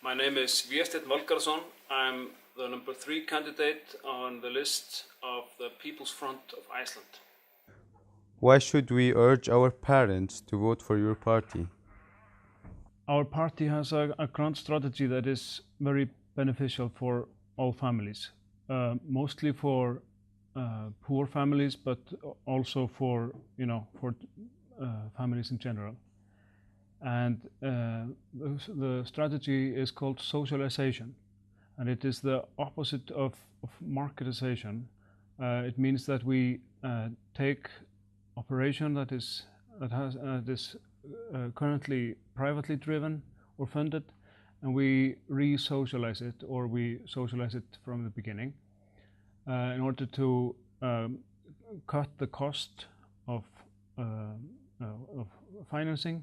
My name is Vésteinn Valgarðsson. I'm the number 3 candidate on the list of the People's Front of Iceland. Why should we urge our parents to vote for your party? Our party has a grant strategy that is very beneficial for all families, mostly for poor families, but also for families in general. And the strategy is called socialization, and it is the opposite of marketization. It means that we take operation that is currently privately driven or funded, and we re-socialize it, or we socialize it from the beginning, in order to cut the cost of financing,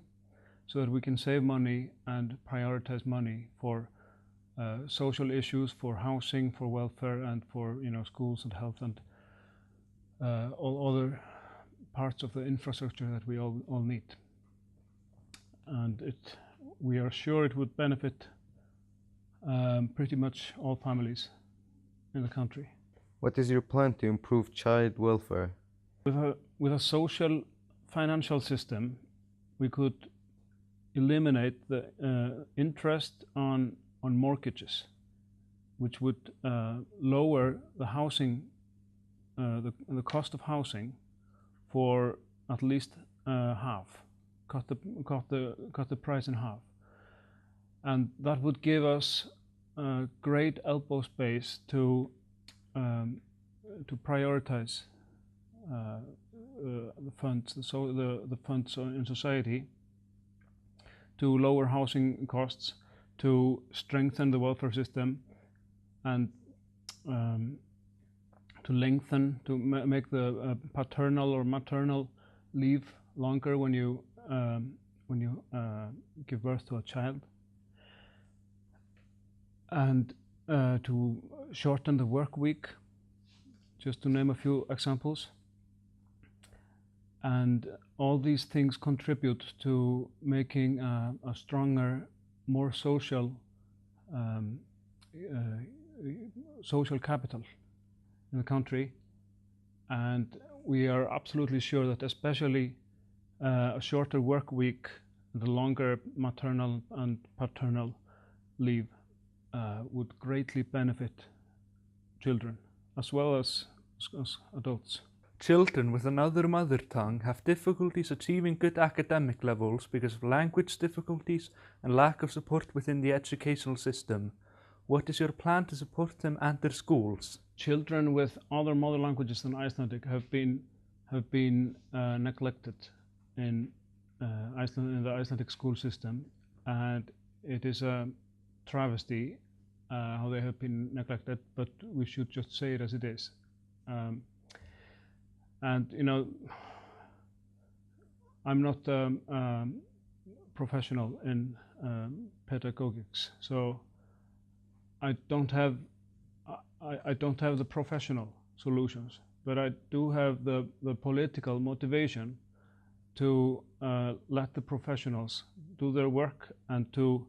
so that we can save money and prioritize money for social issues, for housing, for welfare, and for schools and health and all other parts of the infrastructure that we all need. And we are sure it would benefit pretty much all families in the country. What is your plan to improve child welfare? With a social financial system, we could eliminate the interest on mortgages, which would lower the housing, the cost of housing, for at least half. Cut the price in half, and that would give us great elbow space to prioritize the funds, the funds in society, to lower housing costs, to strengthen the welfare system, and to lengthen, to make the paternal or maternal leave longer when you give birth to a child, and to shorten the work week, just to name a few examples. And all these things contribute to making a stronger, more social capital in the country. And we are absolutely sure that especially a shorter work week and a longer maternal and paternal leave would greatly benefit children as well as adults. Children with another mother tongue have difficulties achieving good academic levels because of language difficulties and lack of support within the educational system. What is your plan to support them and their schools? Children with other mother languages than Icelandic have been neglected in Iceland, in the Icelandic school system, and it is a travesty how they have been neglected. But we should just say it as it is. And I'm not a professional in pedagogics, so I don't have the professional solutions, but I do have the political motivation to let the professionals do their work and to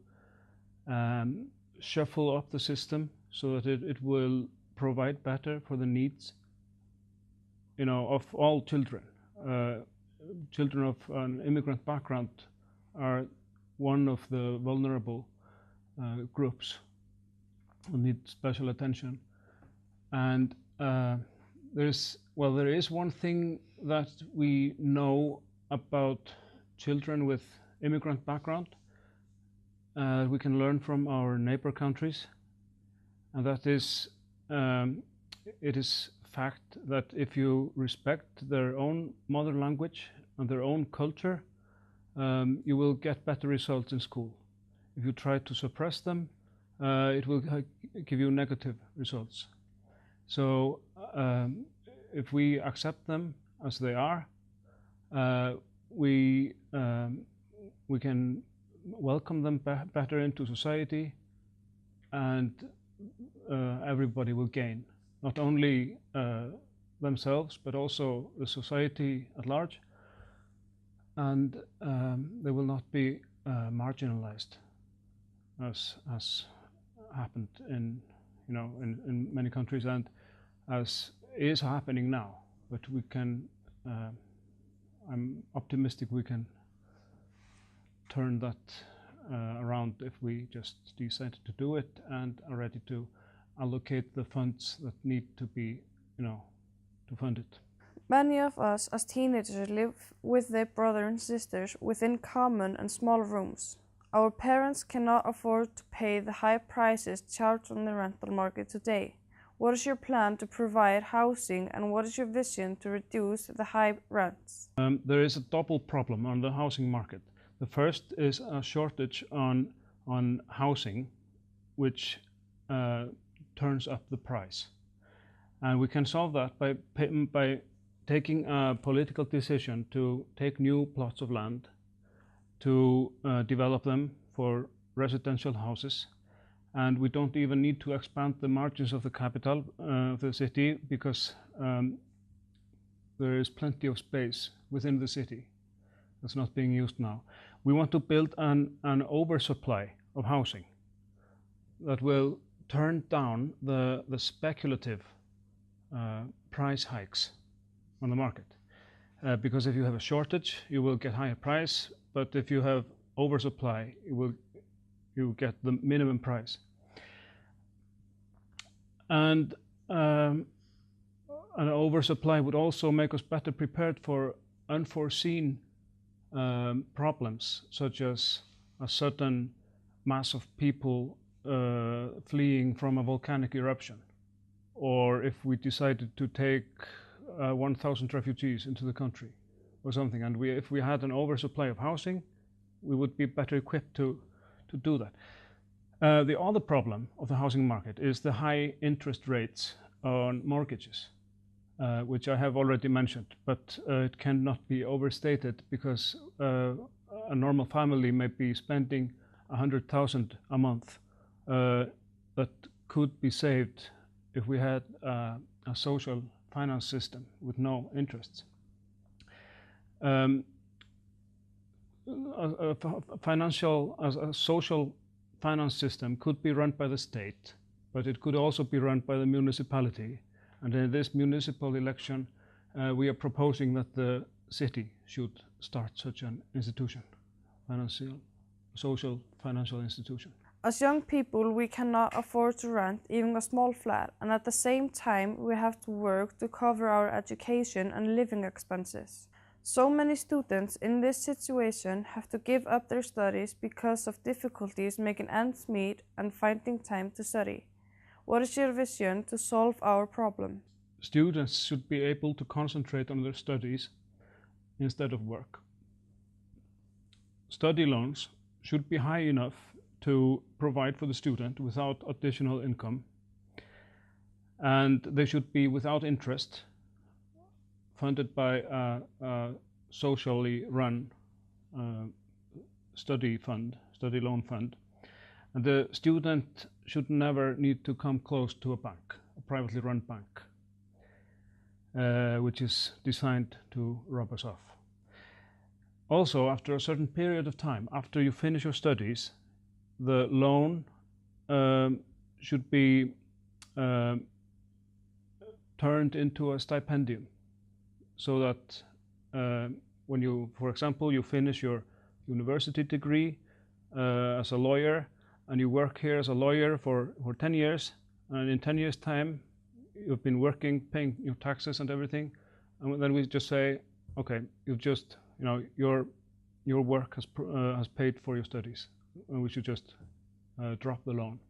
shuffle up the system so that it will provide better for the needs of all children. Children of an immigrant background are one of the vulnerable groups who need special attention. And there is one thing that we know about children with immigrant background we can learn from our neighbor countries, and that is it is fact that if you respect their own mother language and their own culture, you will get better results in school. If you try to suppress them, it will give you negative results. So if we accept them as they are, we can welcome them better into society, and everybody will gain. Not only themselves, but also the society at large, and they will not be marginalized. as has happened in in many countries and as is happening now. But we can, I'm optimistic we can turn that around if we just decide to do it and are ready to allocate the funds that need to be, to fund it. Many of us as teenagers live with their brothers and sisters within common and small rooms. Our parents cannot afford to pay the high prices charged on the rental market today. What is your plan to provide housing and what is your vision to reduce the high rents? There is a double problem on the housing market. The first is a shortage on housing, which turns up the price. And we can solve that by taking a political decision to take new plots of land, to develop them for residential houses. And we don't even need to expand the margins of the capital of the city because there is plenty of space within the city that's not being used now. We want to build an oversupply of housing that will turn down the speculative price hikes on the market. Because if you have a shortage, you will get higher price, but if you have oversupply, you get the minimum price. And an oversupply would also make us better prepared for unforeseen problems, such as a sudden mass of people fleeing from a volcanic eruption, or if we decided to take 1,000 refugees into the country or something, and if we had an oversupply of housing, we would be better equipped to do that. The other problem of the housing market is the high interest rates on mortgages, which I have already mentioned, but it cannot be overstated because a normal family may be spending 100,000 a month that could be saved if we had a social finance system with no interests. A social finance system could be run by the state, but it could also be run by the municipality. And in this municipal election, we are proposing that the city should start such an institution, social financial institution. As young people, we cannot afford to rent even a small flat, and at the same time, we have to work to cover our education and living expenses. So many students in this situation have to give up their studies because of difficulties making ends meet and finding time to study. What is your vision to solve our problem? Students should be able to concentrate on their studies instead of work. Study loans should be high enough to provide for the student without additional income, and they should be without interest, funded by a socially run study loan fund. And the student should never need to come close to a bank, a privately run bank, which is designed to rob us off. Also, after a certain period of time, after you finish your studies, the loan should be turned into a stipendium, so that when you, for example, you finish your university degree as a lawyer, and you work here as a lawyer for 10 years, and in 10 years' time, you've been working, paying your taxes and everything, and then we just say, okay, you've just, your work has paid for your studies, and we should just drop the loan.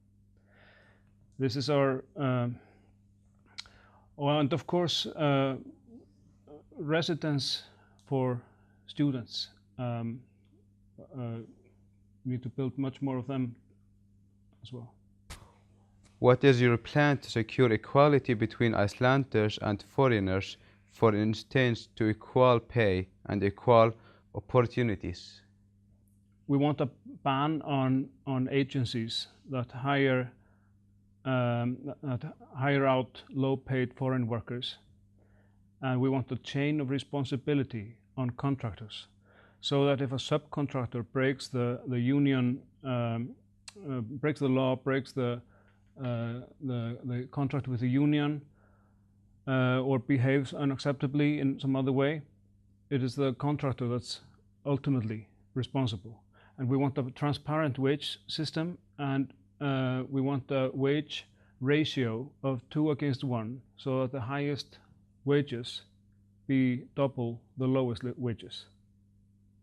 This is our, and of course, residence for students. We need to build much more of them as well. What is your plan to secure equality between Icelanders and foreigners, for instance, to equal pay and equal opportunities? We want a ban on agencies that hire out low-paid foreign workers, and we want a chain of responsibility on contractors, so that if a subcontractor breaks the union breaks the law, breaks the contract with the union, or behaves unacceptably in some other way, it is the contractor that's ultimately responsible. And we want a transparent wage system, and we want a wage ratio of 2:1, so that the highest wages be double the lowest wages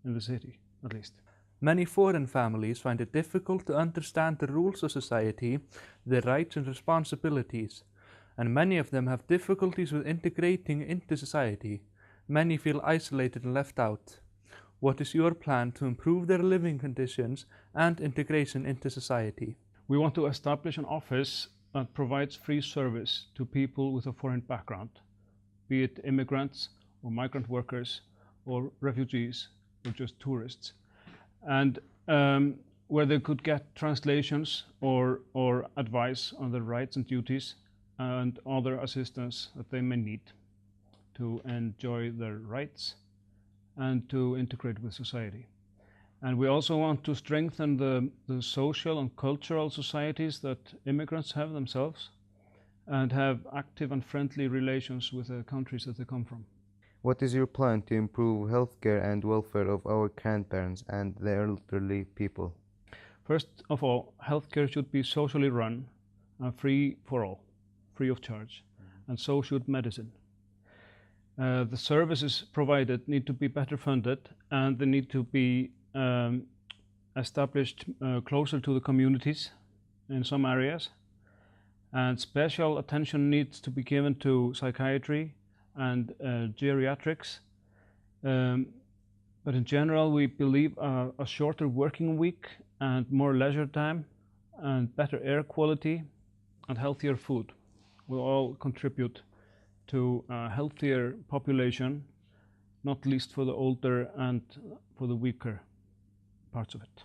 in the city, at least. Many foreign families find it difficult to understand the rules of society, their rights and responsibilities, and many of them have difficulties with integrating into society. Many feel isolated and left out. What is your plan to improve their living conditions and integration into society? We want to establish an office that provides free service to people with a foreign background, be it immigrants or migrant workers or refugees or just tourists, and where they could get translations or advice on their rights and duties and other assistance that they may need to enjoy their rights and to integrate with society. And we also want to strengthen the social and cultural societies that immigrants have themselves and have active and friendly relations with the countries that they come from. What is your plan to improve healthcare and welfare of our grandparents and the elderly people? First of all, healthcare should be socially run and free for all, free of charge, and so should medicine. The services provided need to be better funded, and they need to be established closer to the communities in some areas, and special attention needs to be given to psychiatry and geriatrics. But in general, we believe a shorter working week and more leisure time and better air quality and healthier food will all contribute to a healthier population, not least for the older and for the weaker parts of it.